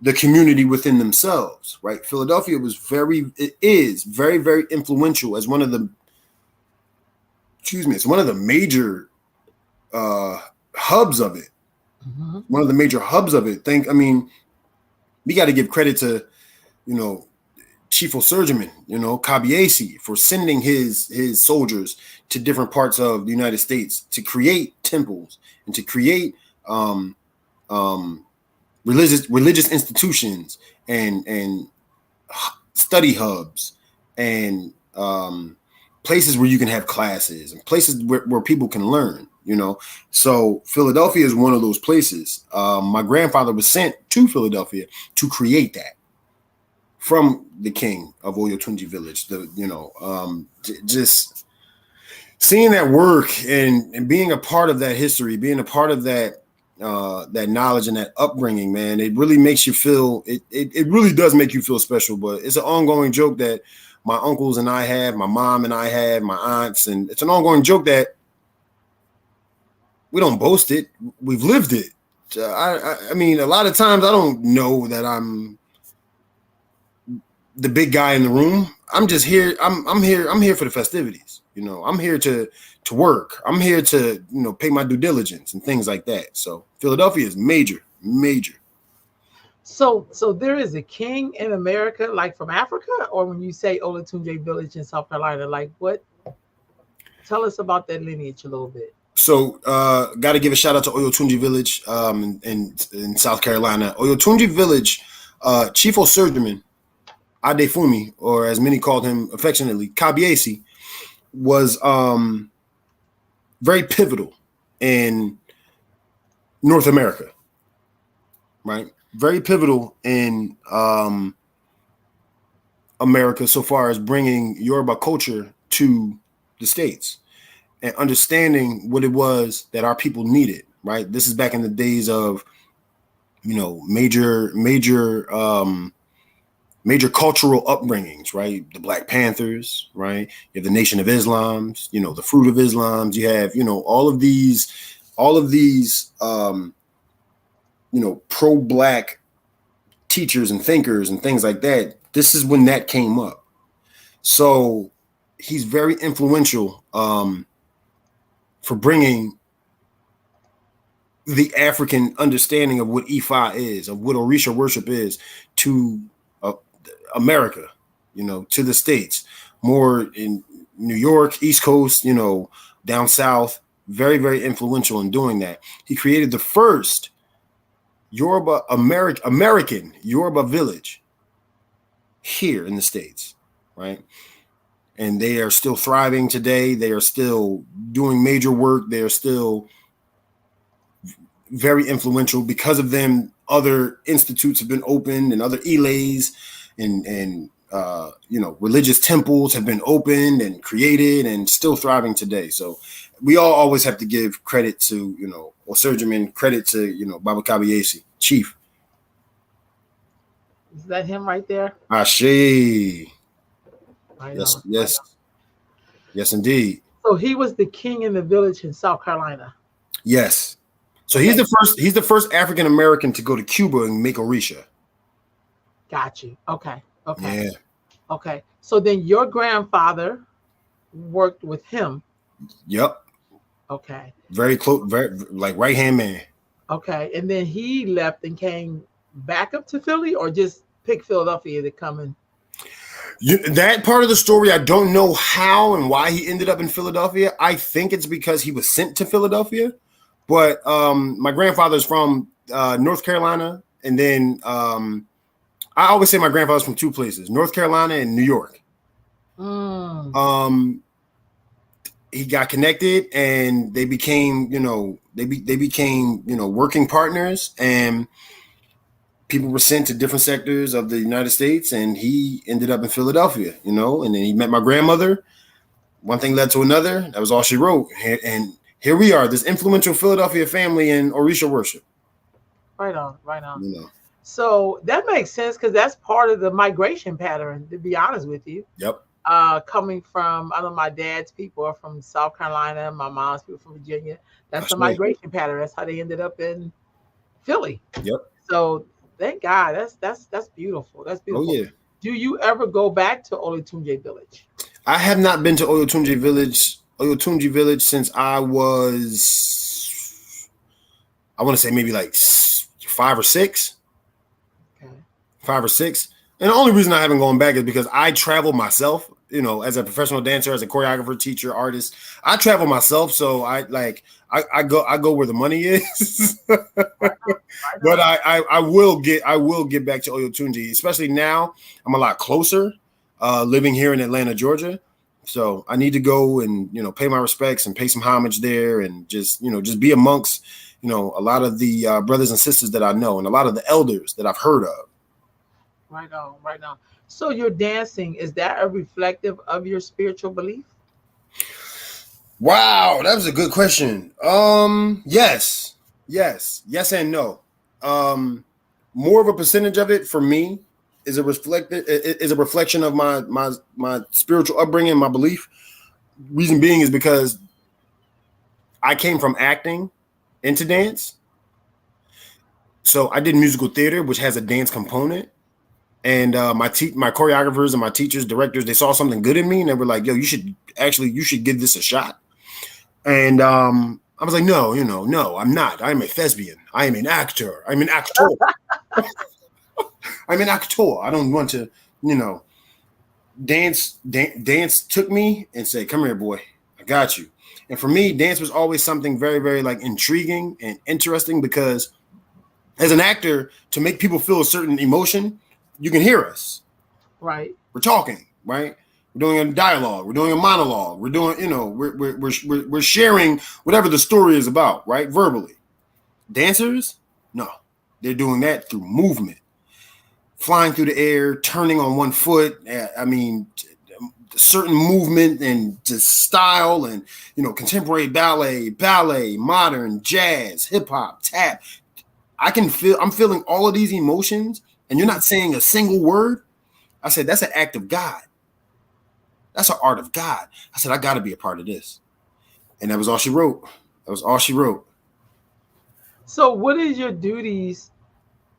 the community within themselves, right? Philadelphia is very, very influential as one of the, it's one of the major hubs of it. Mm-hmm. One of the major hubs of it. We got to give credit to, Chief Surgeon, Kabiesi, for sending his soldiers to different parts of the United States to create temples and to create religious institutions and study hubs and places where you can have classes and places where people can learn. So Philadelphia is one of those places. My grandfather was sent to Philadelphia to create that from the king of Oyotunji village. Just seeing that work and being a part of that history, being a part of that knowledge and that upbringing, man, it really makes you feel. It really does make you feel special. But it's an ongoing joke that my uncles and I have, my mom and I have, my aunts, and it's an ongoing joke that we don't boast it. We've lived it. I mean, a lot of times I don't know that I'm the big guy in the room. I'm just here. I'm here for the festivities. I'm here to work. I'm here to, pay my due diligence and things like that. So Philadelphia is major. So there is a king in America, like from Africa, or when you say Olatunji village in South Carolina, like what? Tell us about that lineage a little bit. So, got to give a shout out to Oyotunji village in South Carolina. Oyotunji village, Chief Surgeon Adefumi, or as many called him affectionately, Kabiesi, was very pivotal in North America, right? Very pivotal in America so far as bringing Yoruba culture to the States and understanding what it was that our people needed, right? This is back in the days of, major cultural upbringings, right? The Black Panthers, right? You have the Nation of Islam's, the Fruit of Islam's. You have, all of these, pro-Black teachers and thinkers and things like that. This is when that came up. So he's very influential for bringing the African understanding of what Ifa is, of what Orisha worship is, to America, to the States, more in New York, East Coast, down South. Very, very influential in doing that. He created the first American Yoruba village here in the States, right? And they are still thriving today. They are still doing major work. They are still very influential. Because of them, other institutes have been opened and other elays and religious temples have been opened and created and still thriving today. So we all always have to give credit to, or surgeon credit to, Baba Kabiesi, Chief. Is that him right there? Ashe. Right Yes, on, right yes. on. Yes, indeed. So he was the king in the village in South Carolina. Yes. So Okay. he's the first African American to go to Cuba and make Orisha. Got you. Okay. Okay. Yeah. Okay. So then your grandfather worked with him. Yep. Okay. Very close, very like right hand man. Okay. And then he left and came back up to Philly, or just picked Philadelphia to come in? That part of the story, I don't know how and why he ended up in Philadelphia. I think it's because he was sent to Philadelphia. But my grandfather's from North Carolina. And then I always say my grandfather's from two places, North Carolina and New York. He got connected and they became, working partners, and people were sent to different sectors of the United States, and he ended up in Philadelphia, and then he met my grandmother. One thing led to another. That was all she wrote. And here we are, this influential Philadelphia family in Orisha worship. Right on, right on. So that makes sense, because that's part of the migration pattern, to be honest with you. Yep. Coming from, I know my dad's people are from South Carolina, my mom's people from Virginia. That's the migration pattern. That's how they ended up in Philly. Yep. So thank God. That's beautiful. That's beautiful. Oh yeah. Do you ever go back to Olatunji Village? I have not been to Olatunji Village since I was, I want to say maybe like 5 or 6. Okay. 5 or 6. And the only reason I haven't gone back is because I travel myself, as a professional dancer, as a choreographer, teacher, artist. I travel myself, so I go where the money is. But I will get back to Olatunji, especially now. I'm a lot closer, living here in Atlanta, Georgia. So I need to go and pay my respects and pay some homage there, and just be amongst a lot of the brothers and sisters that I know, and a lot of the elders that I've heard of. Right on, right on. So your dancing, is that a reflective of your spiritual belief? Wow, that was a good question. Yes and no. More of a percentage of it for me is a reflection of my spiritual upbringing, my belief. Reason being is because I came from acting into dance. So I did musical theater, which has a dance component. And my choreographers and my teachers, directors, they saw something good in me, and they were like, "Yo, you should give this a shot." And I was like, "No, no, I'm not. I'm a thespian. I am an actor. I'm an actor. I'm an actor. I don't want to, dance. Dance took me and said, 'Come here, boy. I got you.'" And for me, dance was always something very, very like intriguing and interesting, because as an actor, to make people feel a certain emotion, you can hear us. Right. We're talking, right? We're doing a dialogue. We're doing a monologue. We're doing, we're sharing whatever the story is about, right? Verbally. Dancers, no. They're doing that through movement. Flying through the air, turning on one foot. I mean, certain movement and just style and, contemporary ballet, modern, jazz, hip hop, tap. I'm feeling all of these emotions, and you're not saying a single word. I said, that's an act of God. That's an art of God. I said, I got to be a part of this. And that was all she wrote. So what is your duties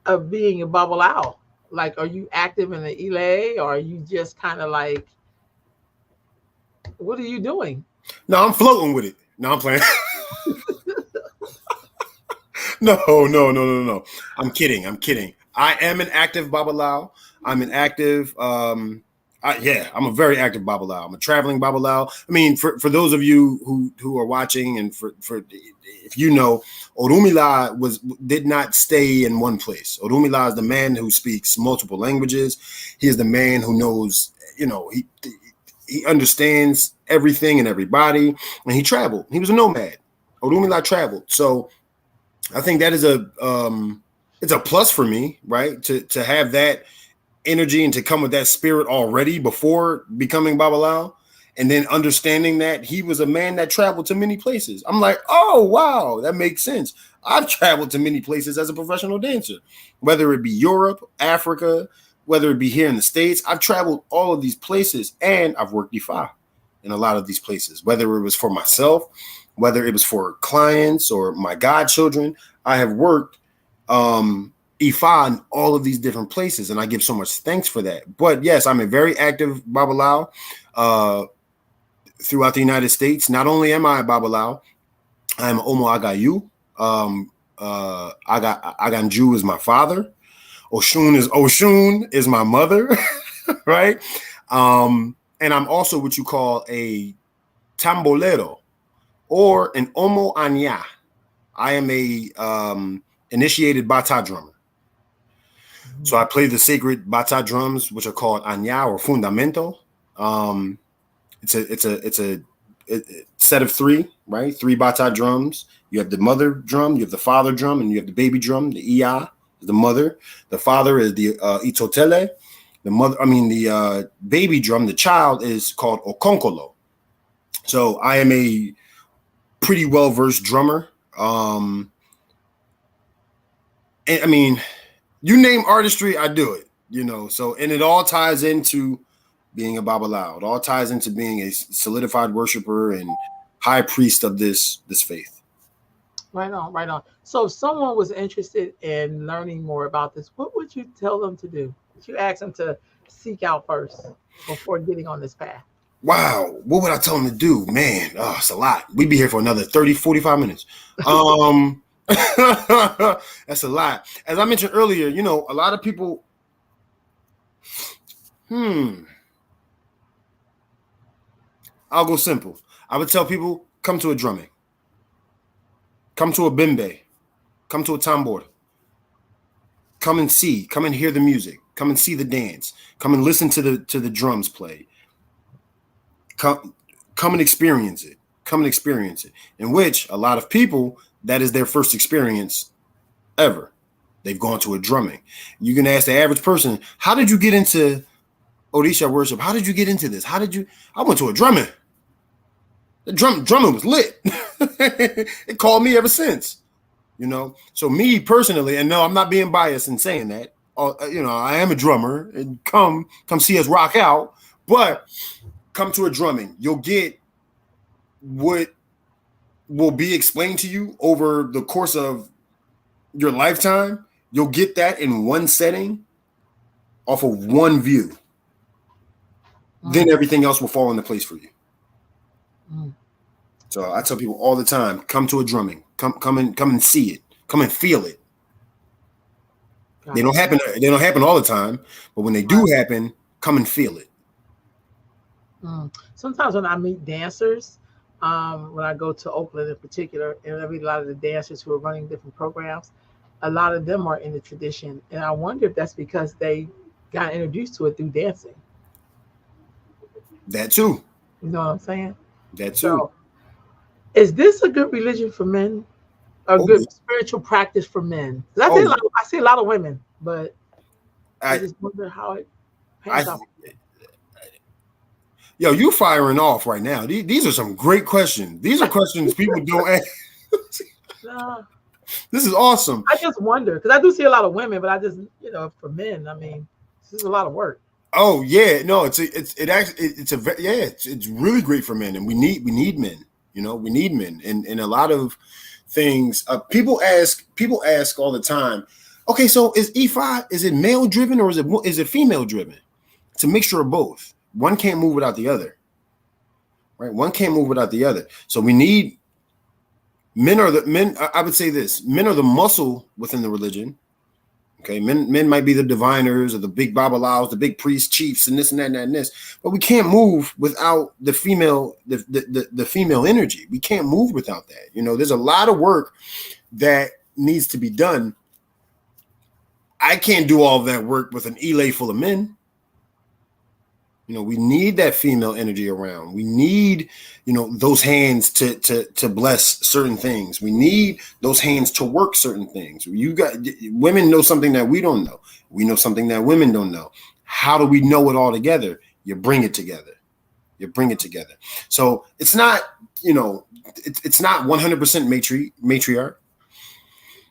of being a Babalao? Like, are you active in the Ile, or are you just kind of like, what are you doing? No, I'm floating with it. No, I'm playing. No. I'm kidding. I am an active Babalao. I'm an active, I'm a very active Babalao. I'm a traveling Babalao. I mean, for those of you who are watching, and for if Orumila did not stay in one place. Orumila is the man who speaks multiple languages. He is the man who knows, he understands everything and everybody, and he traveled. He was a nomad. Orumila traveled. So I think that is it's it's a plus for me, right? To have that energy and to come with that spirit already before becoming Babalao, and then understanding that he was a man that traveled to many places. I'm like, oh wow, that makes sense. I've traveled to many places as a professional dancer, whether it be Europe, Africa, whether it be here in the States. I've traveled all of these places, and I've worked Ifa in a lot of these places, whether it was for myself, whether it was for clients or my godchildren. I have worked Ifa in all of these different places, and I give so much thanks for that. But yes, I'm a very active Babalao throughout the United States. Not only am I a Babalao, I'm Omo Agayu. Aganju is my father. Oshun is my mother, right? And I'm also what you call a tambolero or an Omo Anya. I am a initiated bata drummer. So I play the sacred bata drums, which are called Anya or Fundamento. It's a set of three, right? 3 bata drums. You have the mother drum, you have the father drum, and you have the baby drum. The iya is the mother. The father is the itotele. The baby drum, the child, is called okonkolo. So I am a pretty well-versed drummer. And I mean, you name artistry, I do it, So, and it all ties into being a Babalao. It all ties into being a solidified worshiper and high priest of this faith. Right on, right on. So if someone was interested in learning more about this, what would you tell them to do? Would you ask them to seek out first before getting on this path? Wow. What would I tell them to do? Man, it's a lot. We'd be here for another 30, 45 minutes. That's a lot. As I mentioned earlier, a lot of people, I'll go simple. I would tell people, come to a drumming. Come to a bimbe. Come to a tambor. Come and see. Come and hear the music. Come and see the dance. Come and listen to the drums play. Come and experience it. Come and experience it. In which a lot of people, that is their first experience ever. They've gone to a drumming. You can ask the average person, how did you get into Orisha worship? How did you get into this? I went to a drumming. The drumming was lit. It called me ever since, So me personally, and no, I'm not being biased in saying that. I am a drummer, and come see us rock out. But come to a drumming, you'll get what will be explained to you over the course of your lifetime. You'll get that in one setting, off of one view. Then everything else will fall into place for you. So I tell people all the time, come to a drumming. Come and see it. Come and feel it. They don't happen all the time, but when they do happen, come and feel it. Sometimes when I meet dancers, when I go to Oakland in particular, and I meet a lot of the dancers who are running different programs, a lot of them are in the tradition. And I wonder if that's because they got introduced to it through dancing. That too. You know what I'm saying? That too. So, is this a good religion for men? A good spiritual practice for men? I see a lot of women, but I just wonder how it pans out. Yo, you firing off right now. These are some great questions. These are questions people don't ask. This is awesome. I just wonder, because I do see a lot of women, but I just, for men, I mean, this is a lot of work. Oh yeah, no, it's really great for men, and we need men. We need men, and a lot of things. People ask all the time. Okay, so is Ifa, is it male driven or is it female driven? It's a mixture of both. One can't move without the other, right? One can't move without the other. So we need men. I would say this: men are the muscle within the religion. Okay, men might be the diviners or the big babalaos, the big priests, chiefs, and this and that and that and this. But we can't move without the female, the female energy. We can't move without that. There's a lot of work that needs to be done. I can't do all of that work with an Ile full of men. We need that female energy around. We need, those hands to bless certain things. We need those hands to work certain things. Women know something that we don't know. We know something that women don't know. How do we know it all together? You bring it together. So it's not, it's not 100% matriarch.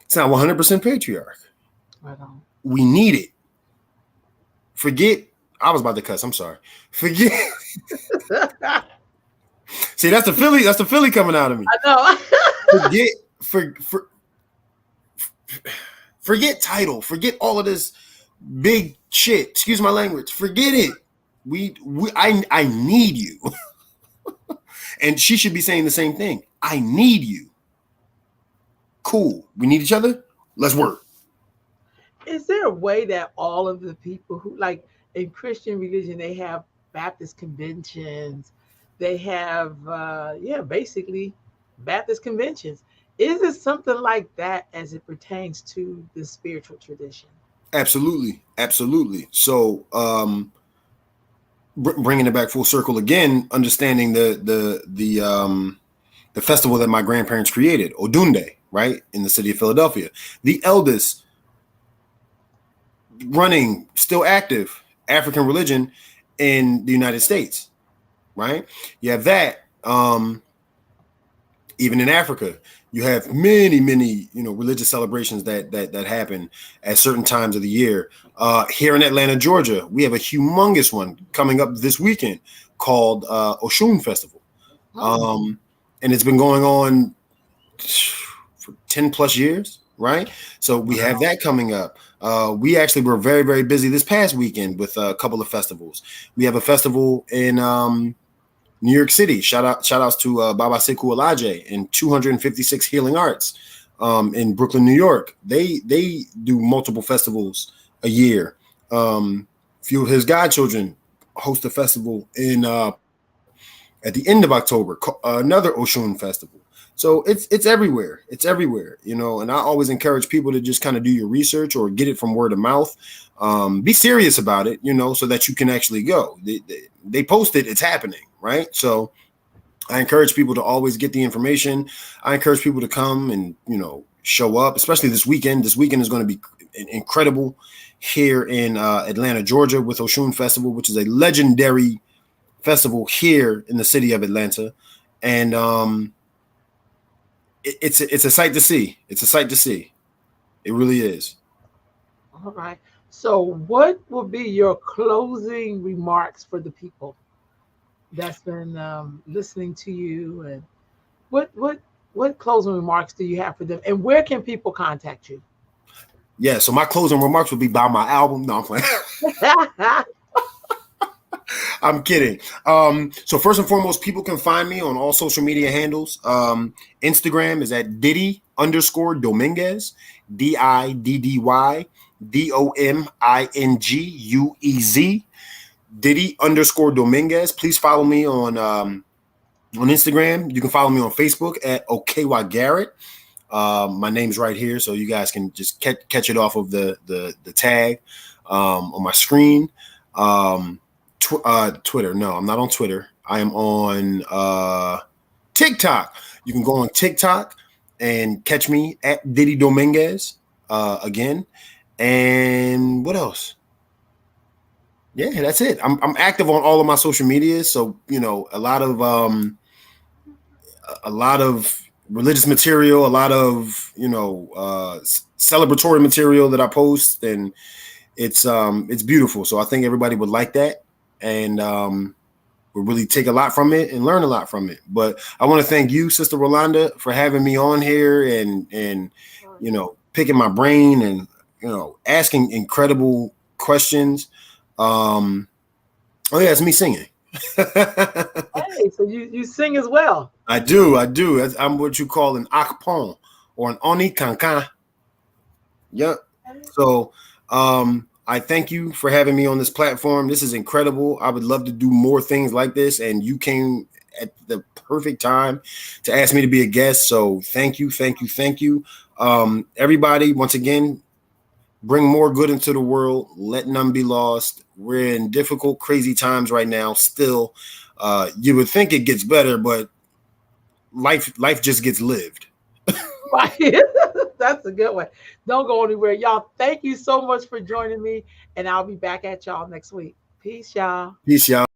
It's not 100% patriarch. Right on. We need it. I was about to cuss. I'm sorry. Forget. See, that's the Philly. That's the Philly coming out of me. I know. Forget title. Forget all of this big shit. Excuse my language. Forget it. I need you. And she should be saying the same thing. I need you. Cool. We need each other. Let's work. Is there a way that all of the people who, like in Christian religion, they have Baptist conventions, they have, basically Baptist conventions. Is it something like that as it pertains to the spiritual tradition? Absolutely. So, bringing it back full circle again, understanding the festival that my grandparents created, Odunde, right, in the city of Philadelphia, the eldest running, still active African religion in the United States, right? You have that. Even in Africa, you have many, religious celebrations that happen at certain times of the year. Here in Atlanta, Georgia, we have a humongous one coming up this weekend called Oshun Festival. And it's been going on for 10 plus years, right? So we have that coming up. We actually were very, very busy this past weekend with a couple of festivals. We have a festival in New York City. Shout outs to Baba Sekou Olaje and 256 Healing Arts in Brooklyn, New York. They do multiple festivals a year. Few of his godchildren host a festival in at the end of October, another Oshun festival. So it's everywhere. And I always encourage people to just kind of do your research or get it from word of mouth. Be serious about it, so that you can actually go. They post it, it's happening, right? So I encourage people to always get the information. I encourage people to come and, show up, especially this weekend. This weekend is going to be incredible here in Atlanta, Georgia, with Oshun Festival, which is a legendary festival here in the city of Atlanta. And it's a sight to see. It's a sight to see. It really is. All right. So what will be your closing remarks for the people that's been listening to you, and what closing remarks do you have for them, and where can people contact you? Yeah, so my closing remarks would be by my album. No, I'm playing. I'm kidding. So first and foremost, people can find me on all social media handles. Instagram is at Diddy_Dominguez, DIDDY_DOMINGUEZ, Diddy_Dominguez. Please follow me on Instagram. You can follow me on Facebook at Okewa Garrett. My name's right here, so you guys can just catch it off of the tag on my screen. Twitter. No, I'm not on Twitter. I am on TikTok. You can go on TikTok and catch me at Diddy Dominguez again. And what else? Yeah, that's it. I'm active on all of my social medias. So, a lot of religious material, a lot of, celebratory material that I post, and it's beautiful. So I think everybody would like that. And we'll really take a lot from it and learn a lot from it. But I want to thank you, Sister Rolanda, for having me on here and picking my brain and asking incredible questions. Oh yeah, it's me singing. Hey, so you sing as well? I do. I'm what you call an akpon or an oni kankan. Yeah. So I thank you for having me on this platform. This is incredible. I would love to do more things like this, and you came at the perfect time to ask me to be a guest. So thank you. Everybody, once again, bring more good into the world, let none be lost. We're in difficult, crazy times right now. Still, you would think it gets better, but life just gets lived. Right. That's a good one. Don't go anywhere. Y'all, thank you so much for joining me. And I'll be back at y'all next week. Peace, y'all. Peace, y'all.